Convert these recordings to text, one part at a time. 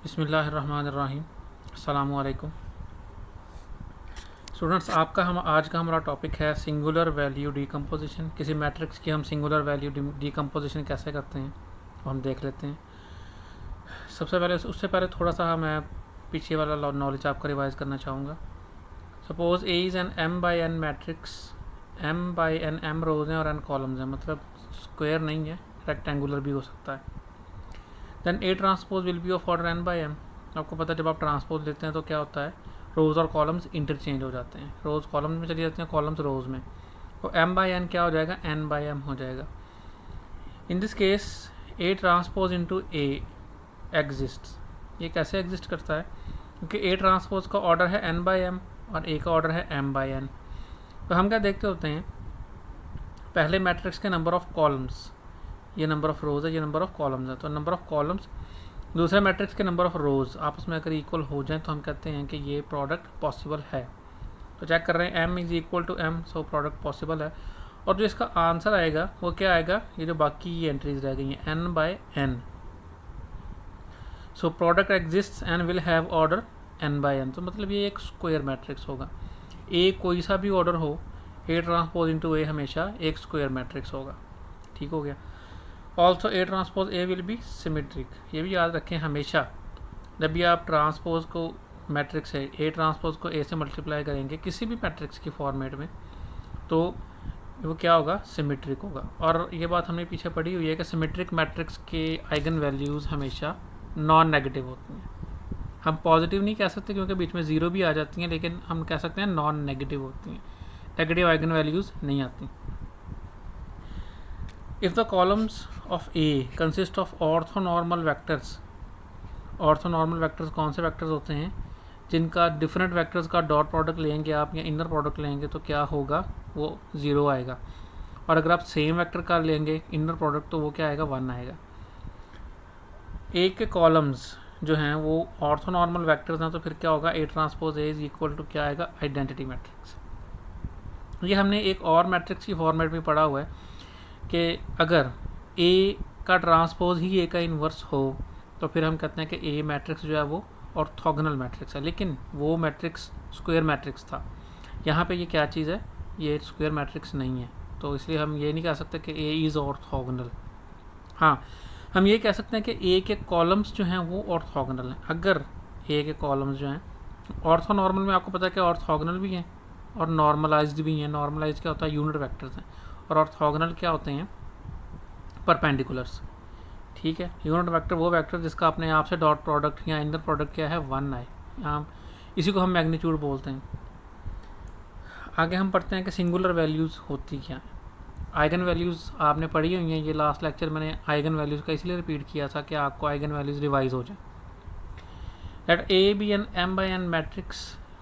बिस्मिल्लाहिर्रहमानिर्रहीम। अस्सलामु अलैकुम स्टूडेंट्स, आज का हमारा टॉपिक है सिंगुलर वैल्यू डीकम्पोजिशन। किसी मैट्रिक्स की हम सिंगुलर वैल्यू डीकम्पोजिशन कैसे करते हैं वो हम देख लेते हैं। उससे पहले थोड़ा सा मैं पीछे वाला नॉलेज आपका रिवाइज करना चाहूँगा। Suppose A is an m by n matrix, m by n m रोज हैं और n कॉलम्स हैं, मतलब स्क्वायर नहीं है, रेक्टेंगुलर भी हो सकता है। Then A transpose will be of order n by m। आपको पता है जब आप ट्रांसपोज लेते हैं तो क्या होता है, रोज़ और कॉलम्स इंटरचेंज हो जाते हैं, रोज़ कॉलम्स में चली जाती हैं, कॉलम्स रोज़ में, तो m बाई n क्या हो जाएगा, n बाई m हो जाएगा। In this case A transpose into A exist. ये कैसे एग्जिस्ट करता है, क्योंकि ए ट्रांसपोज का ऑर्डर है n बाई m और ए का ऑर्डर है m बाई n। तो हम क्या देखते होते हैं, पहले मैट्रिक्स के नंबर ऑफ कॉलम्स, ये नंबर ऑफ रोज है, ये नंबर ऑफ कॉलम्स है, तो नंबर ऑफ कॉलम्स दूसरे मैट्रिक्स के नंबर ऑफ रोज आपस में अगर इक्वल हो जाए तो हम कहते हैं कि ये प्रोडक्ट पॉसिबल है। तो चेक कर रहे हैं m is equal to m, so product possible है। और जो इसका आंसर आएगा वो क्या आएगा, ये जो बाकी ये एंट्रीज रह गई हैं n by n। So product exists and will have order n by n। तो मतलब ये एक स्क्वायर मैट्रिक्स होगा। ए कोई सा भी ऑर्डर हो, ए ट्रांसपोज इंटू ए हमेशा एक स्क्वायर मैट्रिक्स होगा। ठीक हो गया। Also a transpose A will be symmetric. ये भी याद रखें हमेशा, जब भी आप ट्रांसपोज को मैट्रिक्स है ए ट्रांसपोज को ए से मल्टीप्लाई करेंगे किसी भी मैट्रिक्स की फॉर्मेट में, तो वो क्या होगा, सिमेट्रिक होगा। और ये बात हमने पीछे पढ़ी हुई है कि सिमेट्रिक मैट्रिक्स के आइगन वैल्यूज़ हमेशा नॉन नेगेटिव होती हैं। हम पॉजिटिव नहीं कह सकते क्योंकि बीच में ज़ीरो भी आ जाती हैं, लेकिन हम कह सकते हैं नॉन नेगेटिव होती हैं, नेगेटिव आइगन वैल्यूज़ नहीं आती। If the columns of A consist of orthonormal vectors, orthonormal vectors कौन से वेक्टर्स होते हैं, जिनका डिफरेंट वेक्टर्स का डॉट प्रोडक्ट लेंगे आप या इनर प्रोडक्ट लेंगे तो क्या होगा, वो ज़ीरो आएगा। और अगर आप सेम वेक्टर का लेंगे इनर प्रोडक्ट तो वो क्या आएगा, 1 आएगा। ए के कॉलम्स जो हैं वो ऑर्थोनॉर्मल वेक्टर्स हैं, तो फिर क्या होगा, A transpose A is equal to क्या आएगा, आइडेंटिटी मैट्रिक्स। ये हमने एक और मैट्रिक्स की फॉर्मेट में पढ़ा हुआ है कि अगर ए का ट्रांसपोज ही ए का इन्वर्स हो तो फिर हम कहते हैं कि ए मैट्रिक्स जो है वो ऑर्थोगोनल मैट्रिक्स है, लेकिन वो मैट्रिक्स स्क्वायर मैट्रिक्स था। यहाँ पे ये क्या चीज़ है, ये स्क्वायर मैट्रिक्स नहीं है, तो इसलिए हम ये नहीं कह सकते कि ए इज़ ऑर्थोगोनल। हाँ, हम ये कह सकते हैं कि ए के कॉलम्स जो हैं वो ऑर्थोगोनल हैं। अगर ए के कॉलम्स जो हैं ऑर्थोनॉर्मल में, आपको पता है कि ऑर्थोगोनल भी हैं और नॉर्मलाइज्ड भी हैं। नॉर्मलाइज क्या होता है, यूनिट वेक्टर्स हैं, और ऑर्थोगोनल क्या होते हैं, परपेंडिकुलर्स। ठीक है, यूनिट वेक्टर वो वेक्टर जिसका अपने आप से डॉट प्रोडक्ट या इनर प्रोडक्ट क्या है, 1 आए। यहाँ इसी को हम मैग्नीट्यूड बोलते हैं। आगे हम पढ़ते हैं कि सिंगुलर वैल्यूज़ होती क्या है। आइगन वैल्यूज़ आपने पढ़ी हुई हैं, ये लास्ट लेक्चर मैंने आइगन वैल्यूज़ का इसलिए रिपीट किया था कि आपको आइगन वैल्यूज़ रिवाइज हो जाए। Let A be an m by n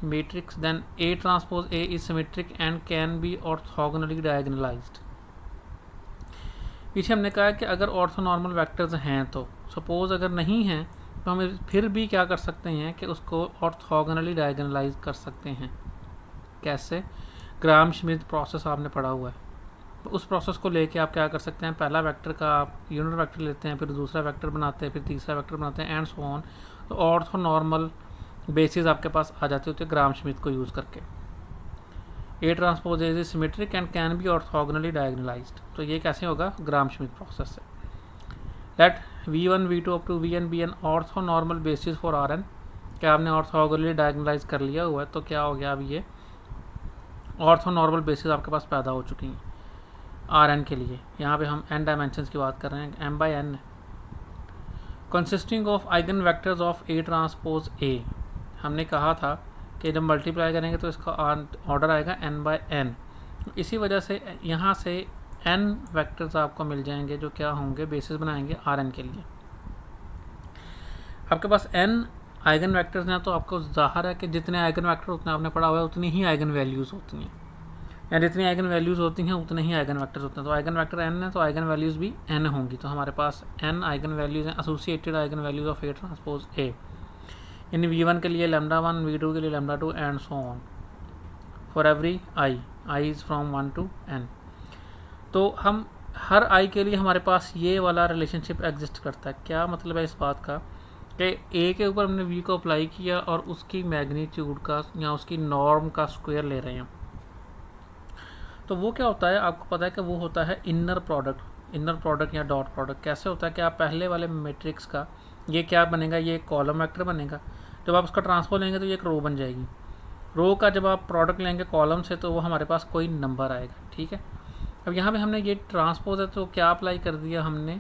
matrix, then A transpose A is symmetric and can be orthogonally diagonalized। पीछे हमने कहा कि अगर ऑर्थोनॉर्मल वेक्टर्स हैं तो, सपोज अगर नहीं हैं तो हम फिर भी क्या कर सकते हैं कि उसको ऑर्थोगोनली डायगोनलाइज कर सकते हैं। कैसे, ग्राम श्मिट प्रोसेस आपने पढ़ा हुआ है, तो उस प्रोसेस को लेके आप क्या कर सकते हैं, पहला वेक्टर का आप यूनिट वेक्टर लेते हैं, फिर दूसरा वेक्टर बनाते हैं, फिर तीसरा वेक्टर बनाते हैं, एंड सो ऑन। तो ऑर्थोनॉर्मल बेसिस आपके पास आ जाते होते हैं ग्राम श्मिट को यूज़ करके। A transpose is symmetric and can be orthogonally diagonalised. तो ये कैसे होगा, ग्राम श्मिट प्रोसेस से। Let v1 v2 up to vn be an orthonormal basis for rn। क्या आपने ऑर्थोगोनली डायगोनलाइज कर लिया हुआ है, तो क्या हो गया, अब ये ऑर्थोनॉर्मल बेसिस आपके पास पैदा हो चुकी हैं rn के लिए। यहाँ पे हम n डायमेंशंस की बात कर रहे हैं, m by n consisting of eigen vectors of A transpose ए। हमने कहा था कि जब मल्टीप्लाई करेंगे तो इसका ऑर्डर आएगा n बाई n। इसी वजह से यहाँ से n वेक्टर्स आपको मिल जाएंगे जो क्या होंगे, बेसिस बनाएंगे rn के लिए। आपके पास n आइगन वेक्टर्स हैं, तो आपको ज़ाहिर है कि जितने आइगन वेक्टर उतने आपने पढ़ा हुआ है उतनी ही आइगन वैल्यूज़ होती हैं, या जितनी आइगन वैल्यूज़ होती हैं उतने ही आइगन वेक्टर्स होते हैं। तो आइगन वेक्टर n है तो आइगन वैल्यूज़ भी n होंगी। तो हमारे पास n आइगन वैल्यूज़ हैं, associated eigen values of A transpose A. इन v1 के लिए λ1, v2 के लिए λ2 and so on for every i is from 1 to n। तो हम हर i के लिए हमारे पास ये वाला रिलेशनशिप एग्जिस्ट करता है। क्या मतलब है इस बात का, कि ए के ऊपर हमने वी को अप्लाई किया और उसकी मैग्नीट्यूड का या उसकी नॉर्म का स्क्वायर ले रहे हैं। तो वो क्या होता है, आपको पता है कि वो होता है इनर प्रोडक्ट या डॉट प्रोडक्ट। कैसे होता है कि आप पहले वाले मैट्रिक्स का ये क्या बनेगा, ये एक कॉलम वेक्टर बनेगा। जब आप उसका ट्रांसपोज लेंगे तो ये एक रो बन जाएगी। रो का जब आप प्रोडक्ट लेंगे कॉलम से तो वो हमारे पास कोई नंबर आएगा, ठीक है। अब यहाँ पे हमने ये ट्रांसपोज है तो क्या अप्लाई कर दिया, हमने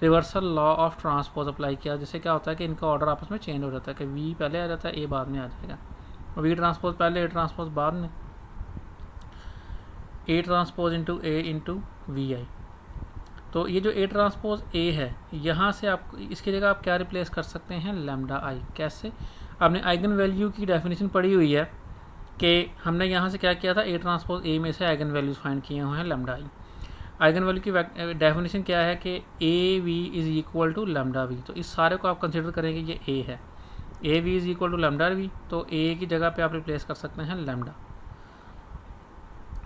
reversal law of transpose apply किया। जिससे क्या होता है कि इनका ऑर्डर आपस में चेंज हो जाता है कि वी पहले आ जाता है, ए बाद में आ जाएगा। वी ट्रांसपोज पहले, ए ट्रांसपोज बाद में, A transpose into A into v i. तो ये जो ए ट्रांसपोज ए है, यहाँ से आप इसकी जगह आप क्या रिप्लेस कर सकते हैं, लैम्डा आई। कैसे, आपने आइगन वैल्यू की डेफिनेशन पढ़ी हुई है कि हमने यहाँ से क्या किया था, ए ट्रांसपोज ए में से आइगन वैल्यूज फाइंड किए हुए हैं लैम्डा आई। आइगन वैल्यू की डेफिनेशन क्या है कि A V is equal to lambda V. तो इस सारे को आप कंसिडर करेंगे ये ए है, A V is equal to lambda V, तो ए की जगह पे आप रिप्लेस कर सकते हैं लैम्डा।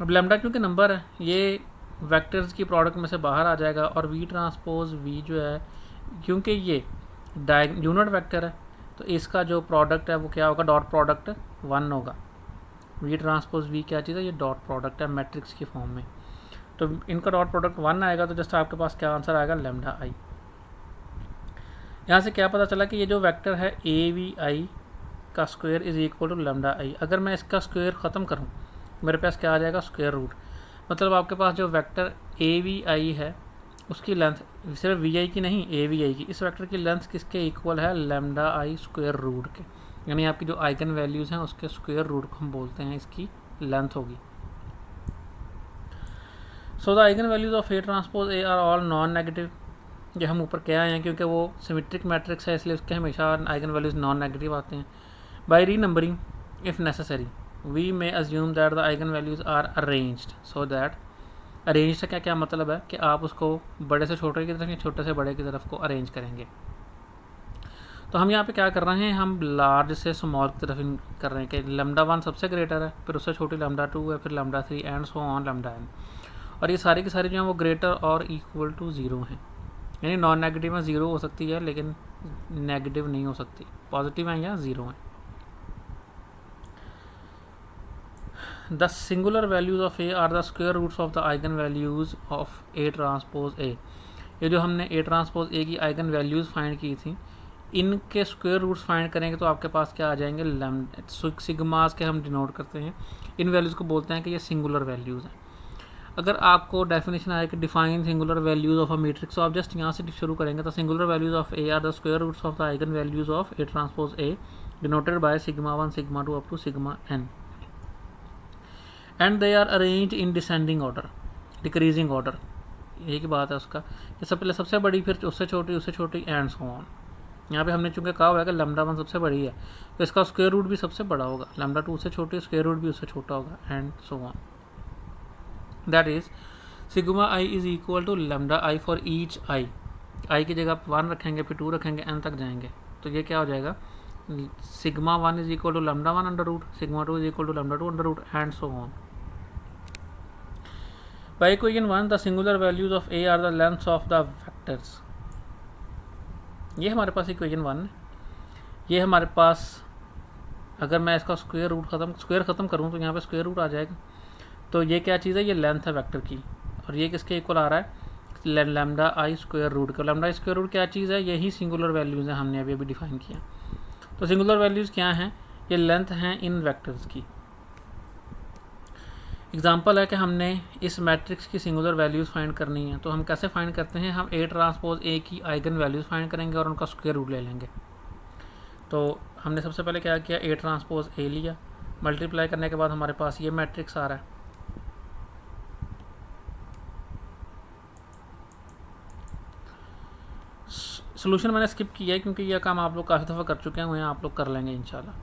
अब लैम्डा क्योंकि नंबर है, ये वेक्टर्स की प्रोडक्ट में से बाहर आ जाएगा। और वी ट्रांसपोज वी जो है, क्योंकि ये यूनिट वेक्टर है तो इसका जो प्रोडक्ट है वो क्या होगा, डॉट प्रोडक्ट 1 होगा। वी ट्रांसपोज वी क्या चीज़ है, ये डॉट प्रोडक्ट है मैट्रिक्स की फॉर्म में। तो इनका डॉट प्रोडक्ट 1 आएगा, तो जस्ट आपके पास क्या आंसर आएगा, लैम्डा आई। यहाँ से क्या पता चला कि ये जो वेक्टर है ए वी आई का square is equal to lambda i. अगर मैं इसका स्क्वायर ख़त्म करूँ मेरे पास क्या आ जाएगा, स्क्वायर रूट। मतलब आपके पास जो वेक्टर ए वी आई है उसकी लेंथ सिर्फ वी आई की नहीं, ए वी आई की, इस वेक्टर की लेंथ किसके इक्वल है, लैम्डा आई स्क्वायर रूट के। यानी आपकी जो आइगन वैल्यूज़ हैं उसके स्क्वायर रूट को हम बोलते हैं इसकी लेंथ होगी। So the eigen values of A transpose A R all non negative. ये हम ऊपर क्या आए हैं क्योंकि वो सिमेट्रिक मैट्रिक्स है इसलिए उसके हमेशा आइगन वैल्यूज नॉन नेगेटिव आते हैं। By renumbering if necessary we may assume that the eigen values are arranged so that, arranged का क्या मतलब है कि आप उसको बड़े से छोटे की तरफ या छोटे से बड़े की तरफ को अरेंज करेंगे। तो हम यहाँ पे क्या कर रहे हैं, हम लार्ज से स्मॉल की तरफ कर रहे हैं कि लैम्डा 1 सबसे ग्रेटर है, फिर उससे छोटी लैम्डा 2 है, फिर lambda 3 and so on lambda n। और ये सारी की सारी जो है वो ग्रेटर और इक्वल टू 0 हैं। यानी नॉन नेगेटिव में 0 हो सकती है लेकिन नेगेटिव नहीं हो सकती, पॉजिटिव है या 0 है। The singular values of A are the square roots of the eigen values of A transpose A. ये जो हमने ए ट्रांसपोज ए की आइगन वैल्यूज़ फाइंड की थी, इनके स्क्वायर रूट्स फाइंड करेंगे तो आपके पास क्या आ जाएंगे, सिग्मास के हम डिनोट करते हैं। इन वैल्यूज़ को बोलते हैं कि ये सिंगुलर वैल्यूज़ हैं। अगर आपको डेफिनेशन आए कि define singular values of a matrix, तो आप जस्ट यहाँ से शुरू करेंगे। तो singular values of A are the square roots of the eigen values of A transpose A denoted by sigma 1 sigma 2 up to sigma n, and they are arranged in descending order, decreasing order. यही बात है उसका कि सबसे पहले सबसे बड़ी, फिर उससे छोटी एंड सो ऑन। यहाँ पे हमने चूंकि कहा हुआ है कि लैम्डा 1 सबसे बड़ी है तो इसका स्क्वायर रूट भी सबसे बड़ा होगा, लैम्डा 2 उससे छोटी, स्क्वायर रूट भी उससे छोटा होगा and so on. That is sigma i is equal to lambda i for each i. I की जगह आप 1 रखेंगे, फिर 2 रखेंगे, n तक जाएंगे। तो ये क्या हो जाएगा, sigma 1 is equal to lambda 1 under root, sigma 2 is equal to lambda 2 under root and so on. By equation 1 the singular values of a are the lengths of the vectors। ये हमारे पास equation 1 है। ये हमारे पास, अगर मैं इसका square ख़त्म करूँ तो यहाँ पे स्क्वायर रूट आ जाएगा। तो ये क्या चीज़ है, ये लेंथ है वेक्टर की, और ये किसके इक्वल आ रहा है, लैम्डा आई स्क्वायर रूट का। लैम्डा आई स्क्वायर रूट क्या चीज़ है, यही सिंगुलर वैल्यूज़ हैं, हमने अभी डिफाइन किया। तो सिंगुलर वैल्यूज़ क्या हैं, ये लेंथ हैं इन वेक्टर्स की। एग्जाम्पल है कि हमने इस मैट्रिक्स की सिंगुलर वैल्यूज़ फाइंड करनी है, तो हम कैसे फाइंड करते हैं, हम ए ट्रांसपोज ए की आइगन वैल्यूज़ फाइंड करेंगे और उनका स्क्वायर रूट ले लेंगे। तो हमने सबसे पहले क्या किया, ए ट्रांसपोज ए लिया, मल्टीप्लाई करने के बाद हमारे पास ये मैट्रिक्स आ रहा है। सोल्यूशन मैंने स्किप किया है क्योंकि यह काम आप लोग काफ़ी दफ़ा कर चुके हैं, आप लोग कर लेंगे इंशाल्लाह।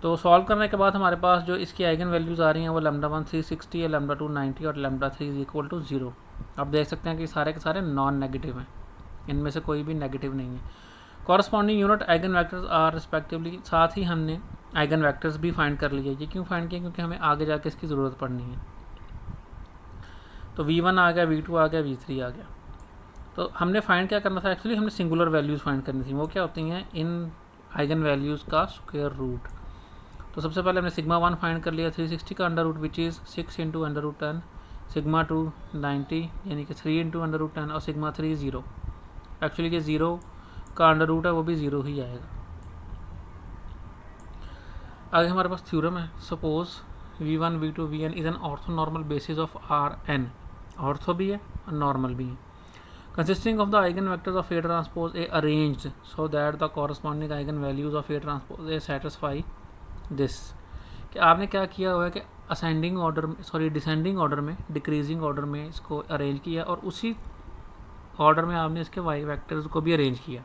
तो सॉल्व करने के बाद हमारे पास जो इसकी आइगन वैल्यूज़ आ रही हैं वो लैम्डा 1 360 है, लैम्डा 2 90 और लैम्डा 3 इज इक्वल टू 0। आप देख सकते हैं कि सारे के सारे नॉन नेगेटिव हैं, इनमें से कोई भी नेगेटिव नहीं है। Corresponding unit eigen vectors are respectively, साथ ही हमने आइगन वेक्टर्स भी फाइंड कर लिए। ये क्यों फाइंड किया, क्योंकि हमें आगे जाके इसकी ज़रूरत पड़नी है। तो v1 आ गया, v2 आ गया, v3 आ गया। तो हमने फाइंड क्या करना था, एक्चुअली हमने सिंगुलर वैल्यूज़ फाइंड करनी थी। वो क्या होती हैं, इन आइगन वैल्यूज़ का स्क्वायर रूट। तो सबसे पहले हमने सिग्मा 1 फाइंड कर लिया, 360 का under root which is 6 into under root 10, sigma 2 90 यानी कि 3 इंटू अंडर रूट 10, और सिग्मा 3 0। एक्चुअली ये 0 का अंडर रूट है वो भी 0 ही आएगा। आगे हमारे पास थ्योरम है, suppose v1 v2 vn is an orthonormal basis of Rn। Ortho भी है और नॉर्मल भी है, consisting of the eigenvectors of A transpose A arranged so that the corresponding eigenvalues of A transpose A satisfy this। कि आपने क्या किया हुआ है कि असेंडिंग ऑर्डर में, सॉरी डिसेंडिंग ऑर्डर में, डिक्रीजिंग ऑर्डर में इसको अरेंज किया और उसी ऑर्डर में आपने इसके वाई वेक्टर्स को भी अरेंज किया।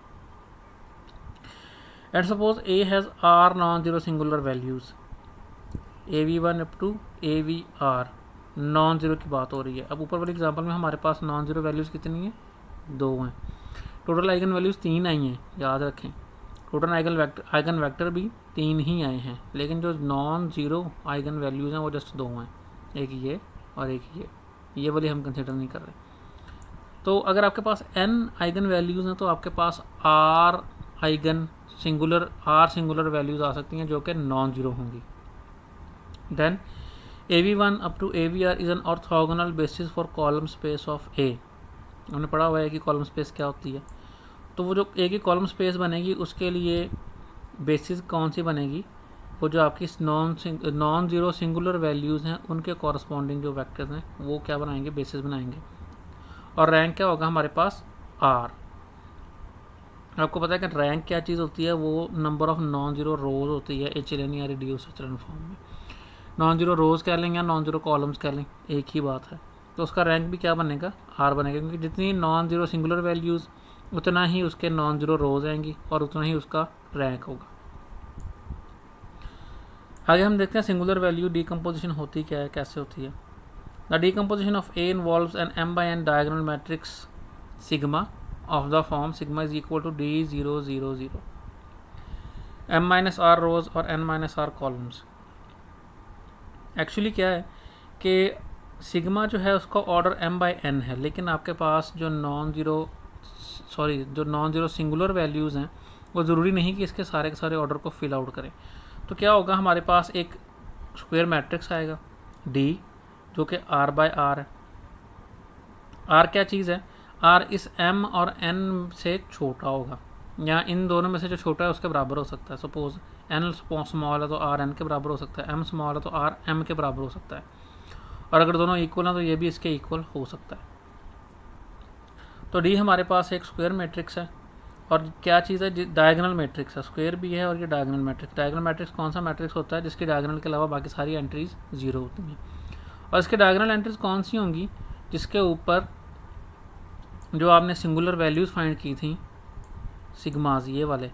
And suppose A has R non zero singular values, AV1 up to AVR non zero की बात हो रही है। अब ऊपर वाले एग्जांपल में हमारे पास नॉन जीरो वैल्यूज़ कितनी है, 2 हैं। टोटल आइगन वैल्यूज़ 3 आई हैं, याद रखें। टोटल आइगन वेक्टर भी 3 ही आए हैं, लेकिन जो नॉन जीरो आइगन वैल्यूज़ हैं वो जस्ट 2 हैं, एक ये और एक ये वाली हम कंसिडर नहीं कर रहे। तो अगर आपके पास n आइगन वैल्यूज़ हैं तो आपके पास r आइगन सिंगुलर वैल्यूज़ आ सकती हैं जो कि नॉन जीरो होंगी। Then AV1 up to AVR is an orthogonal basis for column space of A। हमने पढ़ा हुआ है कि कॉलम स्पेस क्या होती है। तो वो जो A की कॉलम स्पेस बनेगी उसके लिए बेसिस कौन सी बनेगी, वो जो आपकी नॉन जीरो सिंगुलर वैल्यूज़ हैं उनके कॉरस्पॉन्डिंग जो वेक्टर्स हैं वो क्या बनाएंगे, बेसिस बनाएंगे। और रैंक क्या होगा हमारे पास R। आपको पता है कि रैंक क्या चीज़ होती है, वो नंबर ऑफ नॉन जीरो रोज होती है एचलन या रिड्यूस एचलन फॉर्म में। नॉन जीरो रोज़ कह लें या नॉन जीरो कॉलम्स कह लें, एक ही बात है। तो उसका रैंक भी क्या बनेगा, R बनेगा, क्योंकि जितनी नॉन जीरो सिंगुलर वैल्यूज़ उतना ही उसके नॉन जीरो रोज़ आएंगी और उतना ही उसका रैंक होगा। आगे हम देखते हैं सिंगुलर वैल्यू डीकम्पोजिशन होती क्या है, कैसे होती है। The decomposition of A involves an m/n diagonal matrix sigma of the form sigma is equal to D0 0 0 m-r rows और n-r कॉलम्स। एक्चुअली क्या है कि सिग्मा जो है उसका ऑर्डर m/n है, लेकिन आपके पास जो नॉन जीरो सिंगुलर वैल्यूज़ हैं वो ज़रूरी नहीं कि इसके सारे के सारे ऑर्डर को फिल आउट करें। तो क्या होगा, हमारे पास एक स्क्वायर मैट्रिक्स आएगा D जो कि r/r है। R क्या चीज़ है, R इस m और n से छोटा होगा, या इन दोनों में से जो छोटा है उसके बराबर हो सकता है। सपोज n स्मॉल है तो R n के बराबर हो सकता है, m स्मॉल है तो R m के बराबर हो सकता है, और अगर दोनों इक्वल हैं तो ये भी इसके इक्वल हो सकता है। तो D हमारे पास एक स्क्वायर मैट्रिक्स है, और क्या चीज़ है, डायगोनल मैट्रिक्स है, स्क्वायर भी है और ये डायगोनल मैट्रिक्स। डायगोनल मैट्रिक्स कौन सा मैट्रिक्स होता है, जिसकी डायगोनल के अलावा बाकी सारी एंट्रीज जीरो होती हैं। और इसके डायगोनल एंट्रीज कौन सी होंगी, जिसके ऊपर जो आपने सिंगुलर वैल्यूज़ फाइंड की थी सिग्माज, ये वाले,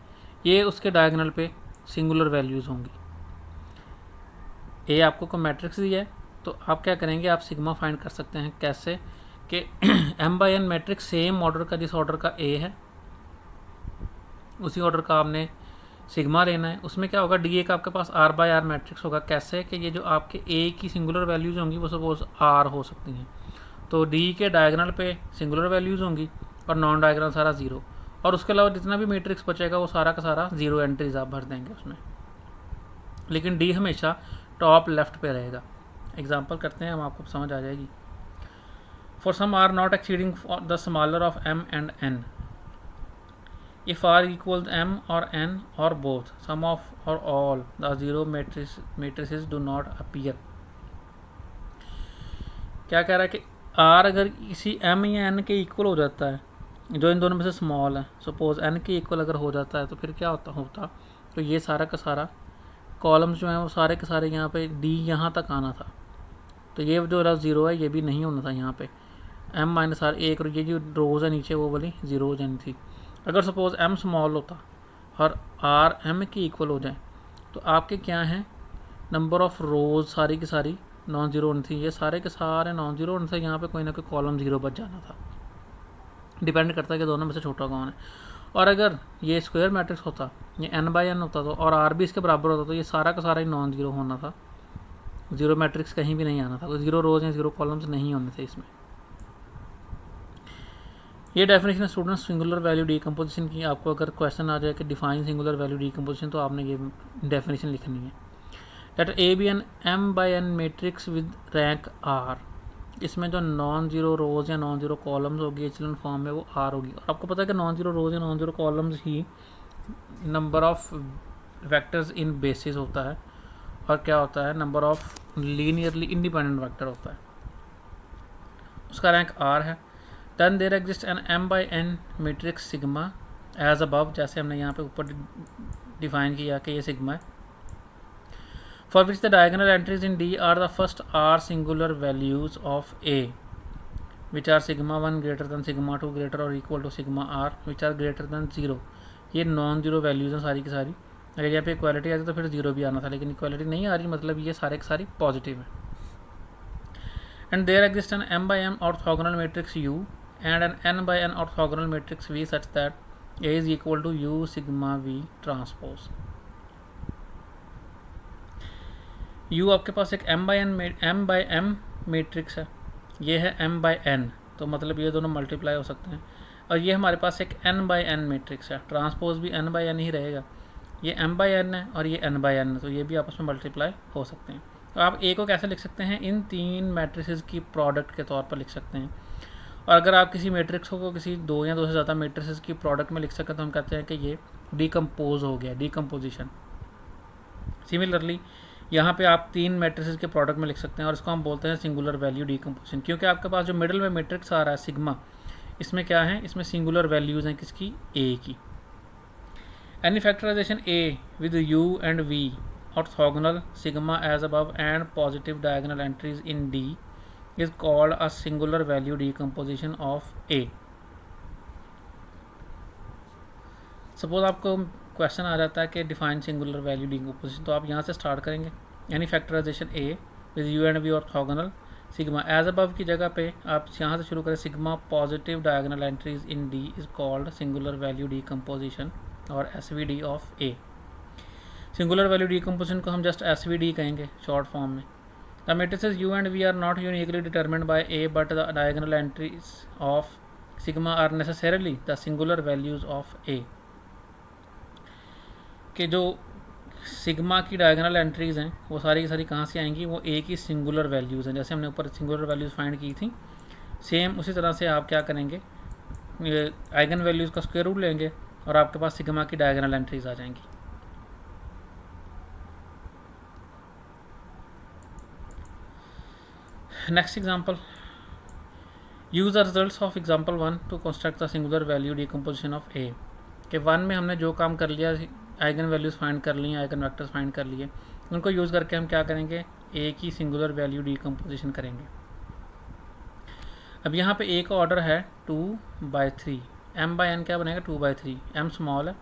ये उसके डायगोनल पे सिंगुलर वैल्यूज़ होंगी। ए आपको को मैट्रिक्स दिया है तो आप क्या करेंगे, आप सिग्मा फाइंड कर सकते हैं। कैसे कि m/n मैट्रिक्स सेम ऑर्डर का, जिस ऑर्डर का A है उसी ऑर्डर का आपने सिग्मा लेना है। उसमें क्या होगा, D का आपके पास r/r मैट्रिक्स होगा। कैसे कि ये जो आपके A की सिंगुलर वैल्यूज़ होंगी वो सपोज R हो सकती हैं, तो D के डायगोनल पे सिंगुलर वैल्यूज़ होंगी और नॉन डायगोनल सारा ज़ीरो, और उसके अलावा जितना भी मैट्रिक्स बचेगा वो सारा का सारा ज़ीरो एंट्रीज आप भर देंगे उसमें, लेकिन D हमेशा टॉप लेफ्ट पे रहेगा। एग्जांपल करते हैं हम, आपको समझ आ जाएगी। For some R not exceeding the smaller of M and N, if R equals M or N or both, sum of or all the zero matrices do not appear। क्या कह रहा है कि R अगर इसी M या N के equal हो जाता है, जो इन दोनों में से स्मॉल है, सपोज N के इक्वल अगर हो जाता है, तो फिर क्या होता तो ये सारा का सारा कॉलम्स जो हैं वो सारे के सारे यहाँ पे D यहाँ तक आना था, तो ये जो ज़ीरो है ये भी नहीं होना था यहाँ पे, m-r एक, और ये जो रोज़ है नीचे वो वाली ज़ीरो हो जानी थी। अगर सपोज़ m स्मॉल होता और r m के इक्वल हो जाए तो आपके क्या हैं, नंबर ऑफ़ रोज़ सारी की सारी नॉन ज़ीरो होनी थी, ये सारे के सारे नॉन ज़ीरो होने से यहाँ पे कोई ना कोई कॉलम ज़ीरो बच जाना था। डिपेंड करता है कि दोनों में से छोटा कौन है। और अगर ये स्क्वायर मैट्रिक्स होता, ये n/n होता तो, और r भी इसके बराबर होता, तो ये सारा का सारा ही नॉन ज़ीरो होना था, ज़ीरो मैट्रिक्स कहीं भी नहीं आना था, तो ज़ीरो रोज़ या ज़ीरो कॉलम्स नहीं होने थे इसमें। ये definition student singular value decomposition की। आपको अगर क्वेश्चन आ जाए कि डिफाइन सिंगुलर वैल्यू डीकम्पोजिशन, तो आपने ये डेफिनेशन लिखनी है। Let A be an M by N matrix with rank R. इसमें जो नॉन जीरो रोज या नॉन जीरो कॉलम्स होगी एचेलॉन फॉर्म में, वो आर होगी। और आपको पता है कि नॉन जीरो रोज या नॉन जीरो कॉलम्स ही number of vectors in basis होता है, और क्या होता है, number of linearly independent vector होता है। उसका रैंक आर है। Then there exist an M by N matrix sigma as above, जैसे हमने यहाँ पे ऊपर डिफाइन किया कि ये सिग्मा है, for which the diagonal entries in D are the first r singular values of A which are sigma 1 greater than sigma 2 greater और equal to sigma r which are greater than 0। ये non zero values हैं सारी की सारी। अगर यहाँ पे equality आती तो फिर 0 भी आना था, लेकिन इक्वालिटी नहीं आ रही, मतलब ये सारे की सारी पॉजिटिव है। And there exist an M by m orthogonal matrix U and an n by n orthogonal matrix V such that A is equal to U sigma V transpose। U आपके पास एक m by m मैट्रिक्स है, ये है m by n, तो मतलब ये दोनों multiply हो सकते हैं। और ये हमारे पास एक n by n मैट्रिक्स है, ट्रांसपोज भी n by n ही रहेगा। ये m by n है और ये n by n है, तो ये भी आपस में मल्टीप्लाई हो सकते हैं। तो आप A को कैसे लिख सकते हैं, इन तीन मैट्रिसेस की प्रोडक्ट के तौर पर लिख सकते हैं। और अगर आप किसी मैट्रिक्स को किसी दो या दो से ज़्यादा मैट्रिसेस की प्रोडक्ट में लिख सकें तो हम कहते हैं कि ये डीकम्पोज हो गया, डीकम्पोजिशन। सिमिलरली यहाँ पे आप तीन मैट्रिसेस के प्रोडक्ट में लिख सकते हैं और इसको हम बोलते हैं सिंगुलर वैल्यू डीकम्पोजिशन, क्योंकि आपके पास जो मिडिल में मैट्रिक्स आ रहा है सिग्मा, इसमें क्या है, इसमें सिंगुलर वैल्यूज़ हैं किसकी, ए की। Any factorization A with U and V orthogonal sigma as above and positive diagonal entries in D is called a singular value decomposition of A। Suppose आपको क्वेश्चन आ जाता है कि डिफाइन सिंगुलर वैल्यू डीकम्पोजिशन, तो आप यहाँ से start करेंगे। यानी factorization A with U and V orthogonal sigma as above की जगह पे आप यहाँ से शुरू करें, sigma positive diagonal entries in D is called singular value decomposition और SVD of A। Singular value decomposition को हम जस्ट SVD कहेंगे शॉर्ट फॉर्म में। The matrices U and V are not uniquely determined by A, but the diagonal entries of sigma are necessarily the singular values of A। कि जो sigma की diagonal entries हैं वो सारी की सारी कहाँ से आएंगी, वो A की सिंगुलर वैल्यूज़ हैं। जैसे हमने ऊपर सिंगुलर वैल्यूज़ फाइंड की थी, सेम उसी तरह से आप क्या करेंगे, आइगन वैल्यूज़ का स्क्वायर रूट लेंगे और आपके पास सिग्मा की डायगोनल एंट्रीज आ जाएंगी। Next example, use the results of example 1 to construct the singular value decomposition of A। के 1 में हमने जो काम कर लिया, आइगन वैल्यूज़ फाइंड कर लिए, आइगन वेक्टर्स फाइंड कर लिए, उनको यूज़ करके हम क्या करेंगे, A की सिंगुलर वैल्यू डीकम्पोजिशन करेंगे। अब यहाँ पे A का ऑर्डर है 2/3, m by n क्या बनेगा 2/3, m स्मॉल है।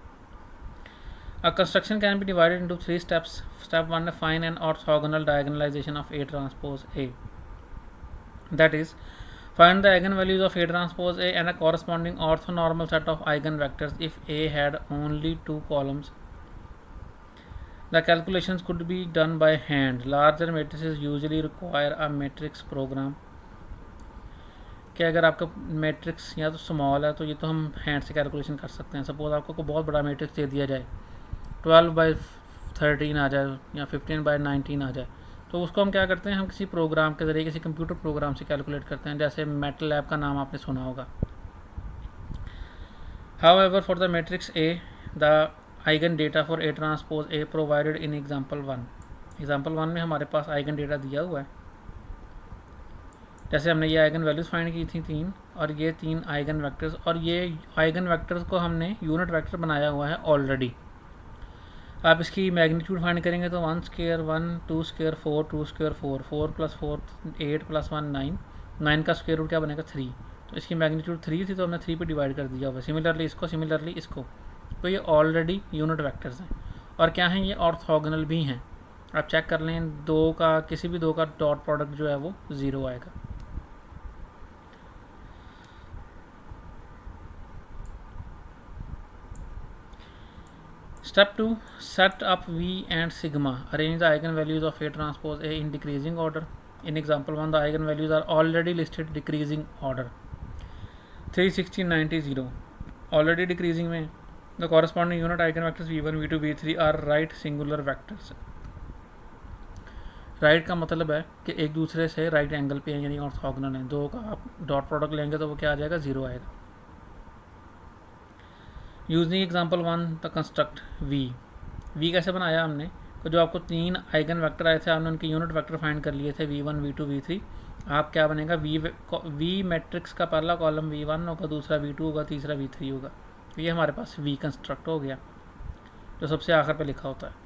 A construction can be divided into 3 steps। Step 1 है find an orthogonal diagonalization of A transpose A। That is, find the eigenvalues of A transpose A and a corresponding orthonormal set of eigenvectors if A had only 2 columns। The calculations could be done by hand। Larger matrices usually require a matrix program। कि अगर आपका matrix या तो small है तो ये तो हम हैंड से कैलकुलेशन कर सकते हैं। सपोज आपको कोई बहुत बड़ा मैट्रिक्स दे दिया जाए, 12/13 आ जाए या 15/19 आ जाए, तो उसको हम क्या करते हैं, हम किसी प्रोग्राम के ज़रिए, किसी कंप्यूटर प्रोग्राम से कैलकुलेट करते हैं, जैसे मैटलैब का नाम आपने सुना होगा। However for the matrix A the eigen data for A transpose A provided in example 1। Example 1 में हमारे पास आइगन डेटा दिया हुआ है। जैसे हमने ये आइगन वैल्यूज़ फाइंड की थी 3, और ये 3 आइगन वेक्टर्स, और ये आइगन वेक्टर्स को हमने यूनिट वेक्टर बनाया हुआ है ऑलरेडी। आप इसकी मैग्नीट्यूड फाइंड करेंगे तो 1 स्क्वायर 1, 2 स्क्वायर 4, 2 स्क्वायर 4, 4 + 4 8 + 1 9, 9 का स्क्वायर रूट क्या बनेगा 3। तो इसकी मैग्नीट्यूड 3 थी तो हमने 3 पे डिवाइड कर दिया हुआ। सिमिलरली इसको, सिमिलरली इसको, तो ये ऑलरेडी यूनिट वेक्टर्स हैं और क्या हैं, ये ऑर्थोगोनल भी हैं। आप चेक कर लें, दो का किसी भी दो का डॉट प्रोडक्ट जो है वो 0 आएगा। Step 2, set up V and sigma। Arrange the eigenvalues of A transpose A in decreasing order। In example 1, the eigenvalues are already listed decreasing order। 360 90 0 already decreasing में। The corresponding unit eigen vectors v1 v2 v3 are right singular vectors. Right का मतलब है कि एक दूसरे से right angle पे हैं, यानी ऑर्थोगोनल हैं। दो का आप डॉट प्रोडक्ट लेंगे तो वो क्या आ जाएगा, 0 आएगा। Using example 1 the construct v कैसे बनाया हमने, तो जो आपको 3 आइगन वेक्टर आए थे आपने उनके यूनिट वेक्टर फाइंड कर लिए थे v1 v2 v3। आप क्या बनेगा, v मैट्रिक्स का पहला कॉलम v1 होगा, दूसरा v2 होगा, तीसरा v3 होगा। ये हमारे पास v कंस्ट्रक्ट हो गया जो सबसे आखिर पे लिखा होता है।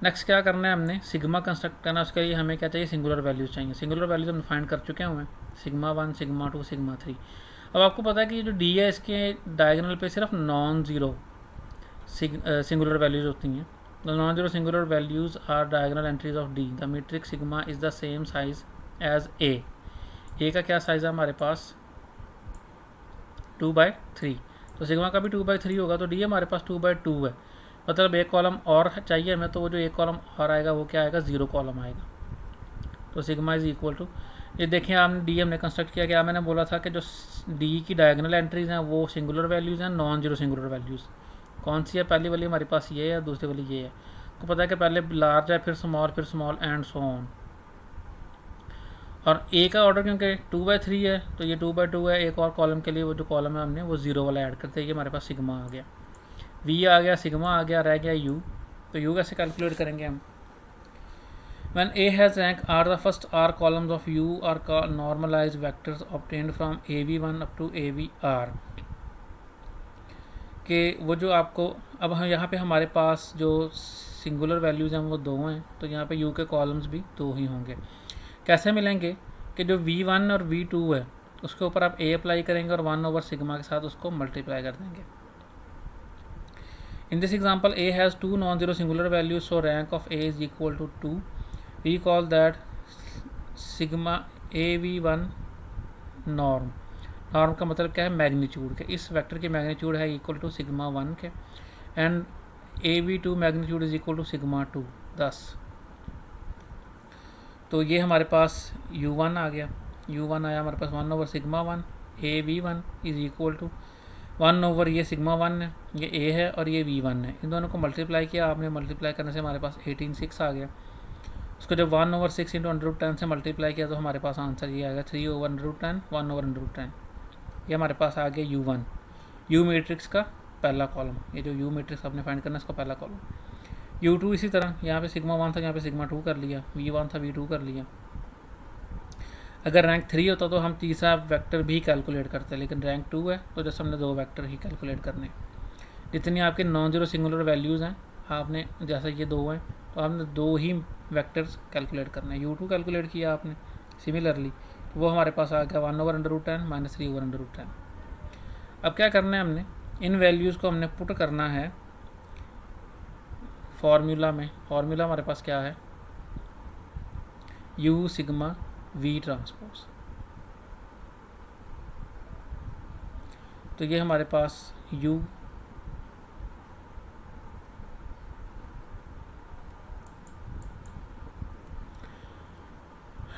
नेक्स्ट क्या करना है हमने, सिग्मा कंस्ट्रक्ट करना है। उसके लिए हमें क्या चाहिए, सिंगुलर वैल्यूज़ चाहिए। सिंगुलर वैल्यूज हम फाइंड कर चुके हैं सिग्मा 1 सिग्मा 2 सिग्मा 3। अब आपको पता है कि जो डी है इसके डायगोनल पे सिर्फ नॉन ज़ीरो सिंगुलर वैल्यूज़ होती हैं। The non zero singular values are diagonal entries of D. The matrix sigma is the same size as A का क्या साइज़ है हमारे पास, 2/3। तो सिग्मा का भी 2/3 होगा, तो डी हमारे पास 2/2 है। मतलब एक कॉलम और चाहिए हमें, तो वो जो एक कॉलम और आएगा वो क्या आएगा, 0 कॉलम आएगा। तो सिग्मा इज़ इक्वल टू, ये देखें आपने डी हमने कंस्ट्रक्ट किया। क्या मैंने बोला था कि जो डी की डायगोनल एंट्रीज हैं वो सिंगुलर वैल्यूज़ हैं, नॉन जीरो सिंगुलर वैल्यूज़। कौन सी है, पहली वाली हमारे पास ये है, दूसरी वाली ये है। तो पता है कि पहले लार्ज है, फिर स्मॉल एंड सो ऑन। और ए का ऑर्डर क्योंकि 2/3 है तो ये 2/2 है। एक और कॉलम के लिए वो जो कॉलम है हमने वो 0 वाला ऐड करते हैं। ये हमारे पास सिग्मा आ गया, वी आ गया, सिग्मा आ गया, रह गया यू। तो यू कैसे कैलकुलेट करेंगे हम, When A has rank R, the first R columns of U are called normalized vectors obtained from AV1 up to AVR। कि वो जो आपको, अब हम यहाँ पे हमारे पास जो सिंगुलर वैल्यूज़ हैं वो 2 हैं, तो यहाँ पे U के कॉलम्स भी 2 ही होंगे। कैसे मिलेंगे कि जो V1 और V2 है उसके ऊपर आप A अप्लाई करेंगे और 1/सिग्मा के साथ उसको मल्टीप्लाई कर देंगे। In this example A has 2 non-zero singular values, so rank of A is equal to 2। We call that sigma AV1 norm. Norm का मतलब क्या है, मैग्नीट्यूड के। इस वेक्टर की मैग्नीट्यूड है इक्वल टू सिग्मा 1 के, and AV2 magnitude is equal to sigma 2 10। तो ये हमारे पास U1 आ गया, U1 आया हमारे पास 1/सिग्मा 1। AV1 इज इक्वल टू 1/ ये सिग्मा 1 है, ये A है और ये V1 है। इन दोनों को मल्टीप्लाई किया आपने, मल्टीप्लाई करने से हमारे पास 18/6 आ गया। उसको जब 1/6 इंटू √10 से मल्टीप्लाई किया तो हमारे पास आंसर ये आएगा 3/√10 1/√10। ये हमारे पास आ गया U1, U मैट्रिक्स का पहला कॉलम। ये जो U मैट्रिक्स आपने फाइंड करना है इसका पहला कॉलम। U2 इसी तरह, यहाँ पे सिग्मा 1 था, यहाँ पे सिग्मा 2 कर लिया, V1 था V2 कर लिया। अगर रैंक 3 होता तो हम तीसरा वेक्टर भी कैलकुलेट करते, लेकिन रैंक 2 है तो जैसे हमने 2 वेक्टर ही कैलकुलेट करने। जितनी आपके नॉन जीरो सिंगुलर वैल्यूज़ हैं आपने, जैसे ये 2 हैं तो आपने 2 ही वेक्टर्स कैलकुलेट करने हैं। U2 कैलकुलेट किया आपने सिमिलरली, वो हमारे पास आ गया 1/√10 - 3/√10। अब क्या करना है हमने, इन वैल्यूज़ को हमने पुट करना है फार्मूला में। फार्मूला हमारे पास क्या है, U सिग्मा V ट्रांसपोज। तो ये हमारे पास U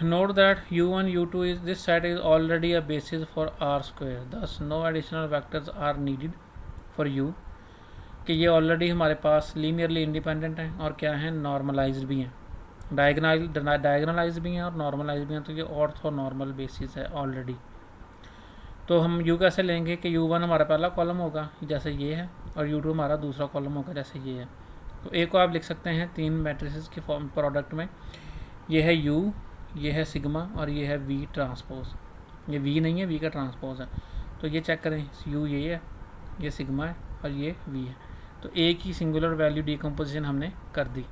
note that U1 U2 is this set is already a basis for R square, thus no additional vectors are needed for U। कि ये ऑलरेडी हमारे पास लीनियरली इंडिपेंडेंट हैं और क्या हैं, नॉर्मलाइज्ड भी हैं, डायगोनलाइज भी हैं और नॉर्मलाइज भी हैं। तो ये ऑर्थो नॉर्मल बेसिस है ऑलरेडी। तो हम U कैसे लेंगे कि U1 हमारा पहला कॉलम होगा जैसे ये है, और U2 हमारा दूसरा कॉलम होगा जैसे ये है। तो A को आप लिख सकते हैं 3 मैट्रिसेस के फॉर्म प्रोडक्ट में, ये है U, ये है सिग्मा और ये है V ट्रांसपोज। ये V नहीं है, V का ट्रांसपोज है। तो ये चेक करें, U ये है, ये सिग्मा है और ये V है। तो A की सिंगुलर वैल्यू डिकम्पोजिशन हमने कर दी।